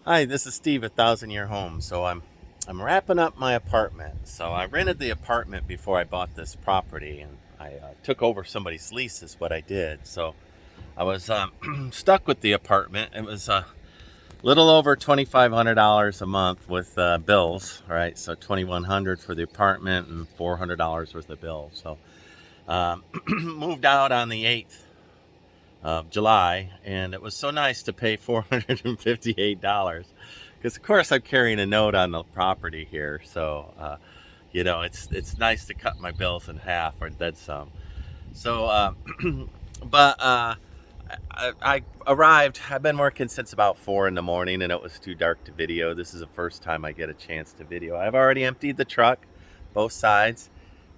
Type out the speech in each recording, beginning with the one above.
Hi, this is Steve at Thousand Year Home. I'm wrapping up my apartment. So I rented the apartment before I bought this property, and I took over somebody's lease. Is what I did. So I was stuck with the apartment. It was a little over $2,500 a month with bills. Right, so $2,100 for the apartment and $400 worth of bills. So moved out on the 8th of July, and it was so nice to pay $458 because, of course, I'm carrying a note on the property here. So, it's nice to cut my bills in half or then some. So, but I arrived. I've been working since about 4 in the morning, and it was too dark to video. This is the first time I get a chance to video. I've already emptied the truck, both sides.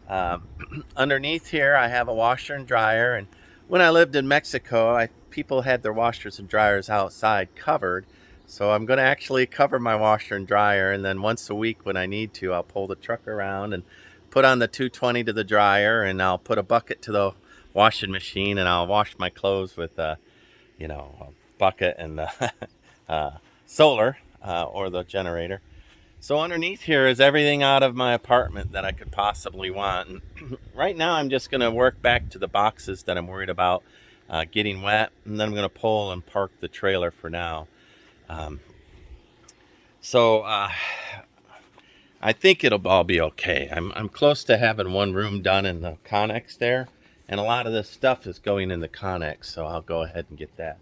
Um, Underneath here, I have a washer and dryer. And when I lived in Mexico, people had their washers and dryers outside covered. So I'm going to actually cover my washer and dryer. And then once a week when I need to, I'll pull the truck around and put on the 220 to the dryer. And I'll put a bucket to the washing machine. And I'll wash my clothes with, a bucket and the solar or the generator. So underneath here is everything out of my apartment that I could possibly want. And right now I'm just going to work back to the boxes that I'm worried about getting wet. And then I'm going to pull and park the trailer for now. Um, I think it'll all be okay. I'm close to having one room done in the Connex there. And a lot of this stuff is going in the Connex. So I'll go ahead and get that.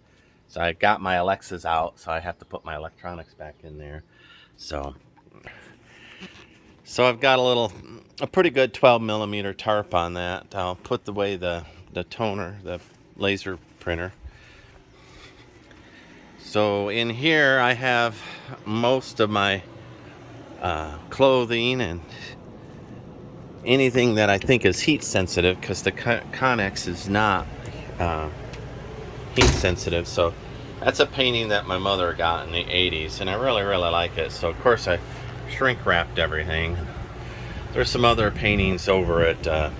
So I got my Alexas out. So I have to put my electronics back in there. So I've got a pretty good 12 millimeter tarp on that. I'll put away the toner, the laser printer. So in here I have most of my clothing and anything that I think is heat sensitive, because the Connex is not heat sensitive. So that's a painting that my mother got in the 80s, and I really like it. So of course I shrink wrapped everything. There's some other paintings over at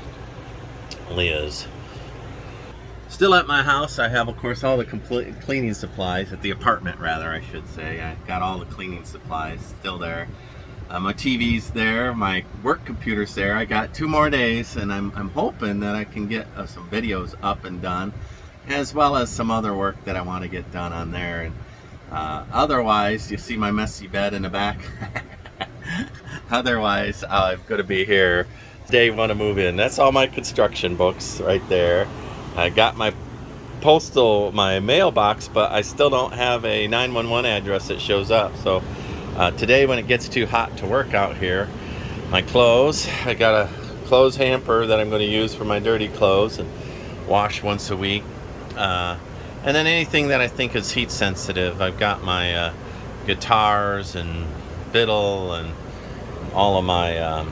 Leah's. Still at my house, I have, of course, all the complete cleaning supplies. At the apartment, rather, I should say. I've got all the cleaning supplies still there. My TV's there. My work computer's there. I got 2 more days, and I'm hoping that I can get some videos up and done, as well as some other work that I want to get done on there. And otherwise, you see my messy bed in the back. Otherwise, I'm going to be here day one to move in. That's all my construction books right there. I got my mailbox, but I still don't have a 911 address that shows up. So today, when it gets too hot to work out here, my clothes, I got a clothes hamper that I'm going to use for my dirty clothes and wash once a week. And then anything that I think is heat sensitive. I've got my guitars and fiddle and all of my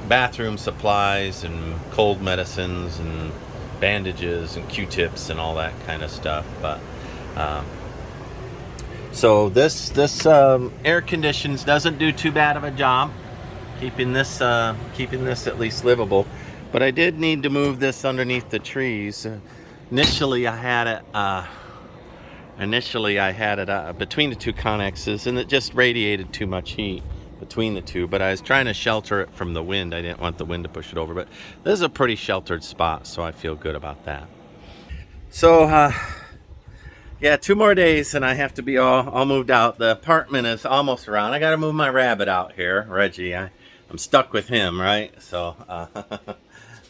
bathroom supplies and cold medicines and bandages and Q-tips and all that kind of stuff. But so this air conditions doesn't do too bad of a job keeping this at least livable. But I did need to move this underneath the trees. Initially I had it between the 2 Connexes, and it just radiated too much heat between the 2, but I was trying to shelter it from the wind. I didn't want the wind to push it over, but this is a pretty sheltered spot, so I feel good about that. So yeah, 2 more days and I have to be all moved out. The apartment is almost around. I got to move my rabbit out here, Reggie. I'm stuck with him, right? So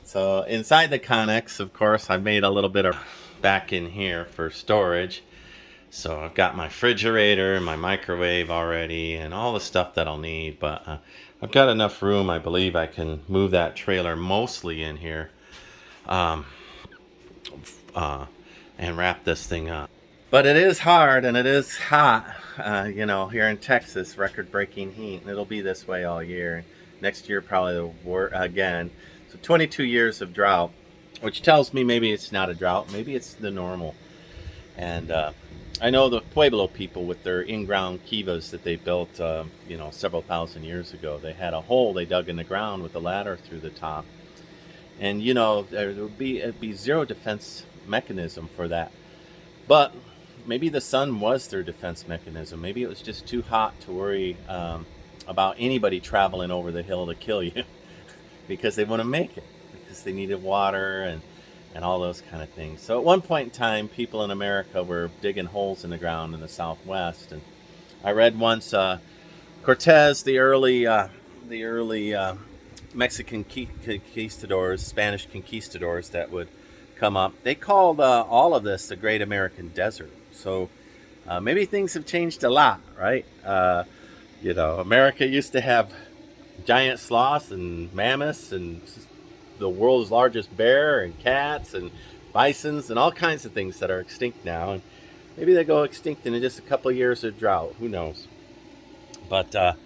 so inside the Connex, of course, I made a little bit of back in here for storage. So I've got my refrigerator and my microwave already and all the stuff that I'll need. But I've got enough room. I believe I can move that trailer mostly in here and wrap this thing up. But it is hard and it is hot, here in Texas, record-breaking heat. And it'll be this way all year. Next year probably again. So 22 years of drought, which tells me maybe it's not a drought. Maybe it's the normal. And I know the Pueblo people with their in-ground kivas that they built, several thousand years ago. They had a hole they dug in the ground with a ladder through the top, and it'd be zero defense mechanism for that. But maybe the sun was their defense mechanism. Maybe it was just too hot to worry about anybody traveling over the hill to kill you because they wouldn't make it, because they needed water and all those kind of things. So at one point in time, people in America were digging holes in the ground in the Southwest. And I read once Cortez, the early Mexican conquistadors, Spanish conquistadors that would come up, they called all of this the Great American Desert. So maybe things have changed a lot, right? America used to have giant sloths and mammoths and the world's largest bear and cats and bisons and all kinds of things that are extinct now. And maybe they go extinct in just a couple of years of drought. Who knows? But the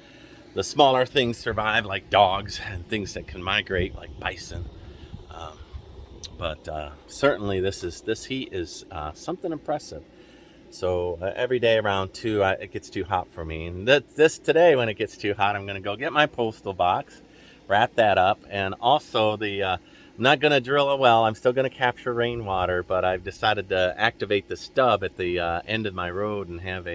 smaller things survive, like dogs and things that can migrate, like bison. But certainly this heat is something impressive. So every day around 2, it gets too hot for me. And this today, when it gets too hot, I'm going to go get my postal box, wrap that up, and also I'm not going to drill a well. I'm still going to capture rainwater, but I've decided to activate the stub at the end of my road and have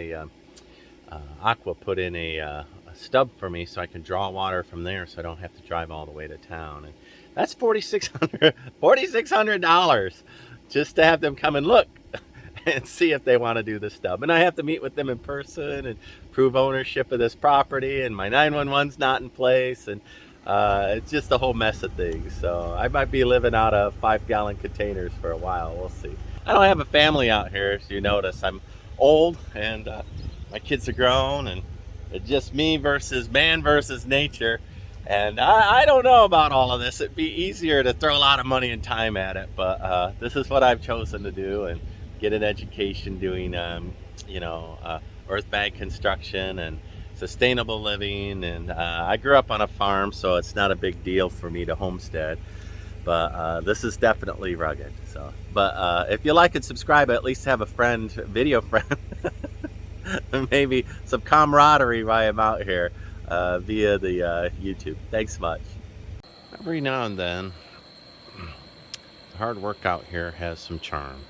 Aqua put in a stub for me so I can draw water from there, so I don't have to drive all the way to town. And that's $4,600 just to have them come and look and see if they want to do the stub. And I have to meet with them in person and prove ownership of this property, and my 911's not in place, and it's just a whole mess of things. So I might be living out of 5-gallon containers for a while. We'll see. I don't have a family out here, as you notice. I'm old, and my kids are grown, and it's just me versus man versus nature. And I don't know about all of this. It'd be easier to throw a lot of money and time at it, but this is what I've chosen to do, and get an education doing, earth bag construction and sustainable living. And I grew up on a farm, so it's not a big deal for me to homestead. But this is definitely rugged. So, but if you like and subscribe, at least have a friend, video friend, maybe some camaraderie while I'm out here via the YouTube. Thanks much. Every now and then, hard work out here has some charm.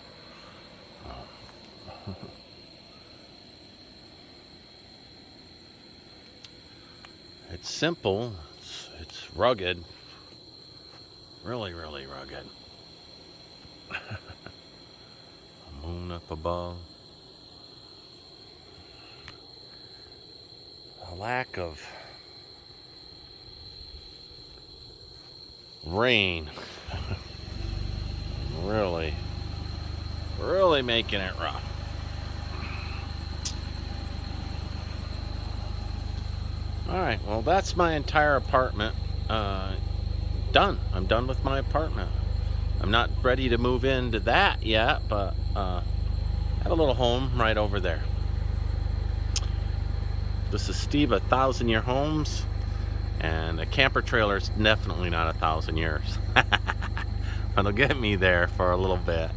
It's simple, it's rugged, really, really rugged. A moon up above. A lack of rain. Really making it rough. Alright, well, that's my entire apartment done. I'm done with my apartment. I'm not ready to move into that yet, but I have a little home right over there. This is Steve, 1,000 Year Homes, and a camper trailer is definitely not 1,000 years. It'll get me there for a little bit.